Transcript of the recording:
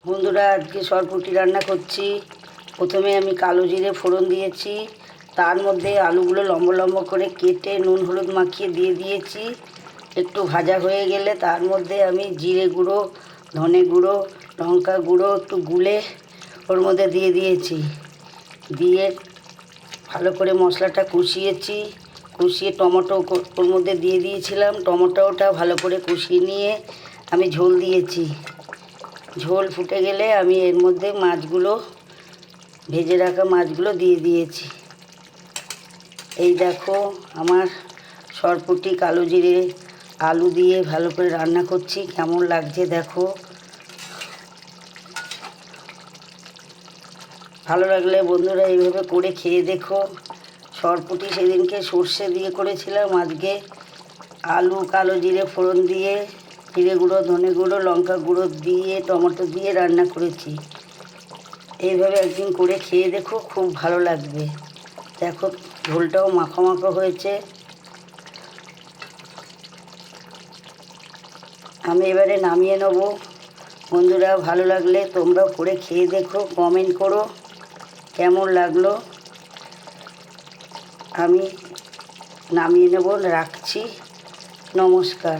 বন্ধুরা, আজকে সরপুঁটি রান্না করছি। প্রথমে আমি কালো জিরে ফোড়ন দিয়েছি, তার মধ্যে আলুগুলো লম্বা লম্বা করে কেটে নুন হলুদ মাখিয়ে দিয়ে দিয়েছি। একটু ভাজা হয়ে গেলে তার মধ্যে আমি জিরে গুঁড়ো, ধনে গুঁড়ো, লঙ্কা গুঁড়ো একটু গুলে ওর মধ্যে দিয়ে দিয়েছি। দিয়ে ভালো করে মশলাটা কষিয়েছি। কষিয়ে টমেটো ওর মধ্যে দিয়ে দিয়েছিলাম। টমেটোটা ভালো করে কষিয়ে নিয়ে আমি ঝোল দিয়েছি। ঝোল ফুটে গেলে আমি এর মধ্যে মাছগুলো, ভেজে রাখা মাছগুলো দিয়ে দিয়েছি। এই দেখো, আমার সরপুঁটি কালো জিরে আলু দিয়ে ভালো করে রান্না করছি। কেমন লাগছে দেখো। ভালো লাগলে বন্ধুরা এইভাবে করে খেয়ে দেখো। সরপুঁটি সেদিনকে সর্ষে দিয়ে করেছিলাম, আজকে আলু কালো জিরে ফোড়ন দিয়ে জিরে গুঁড়ো, ধনে গুঁড়ো, লঙ্কা গুঁড়ো দিয়ে টমেটো দিয়ে রান্না করেছি। এইভাবে একদিন করে খেয়ে দেখো, খুব ভালো লাগবে। দেখো ঝোলটাও মাখো মাখো হয়েছে। আমি এবারে নামিয়ে নেব। বন্ধুরা, ভালো লাগলে তোমরাও করে খেয়ে দেখো, কমেন্ট করো কেমন লাগলো। আমি নামিয়ে নেব, রাখছি। নমস্কার।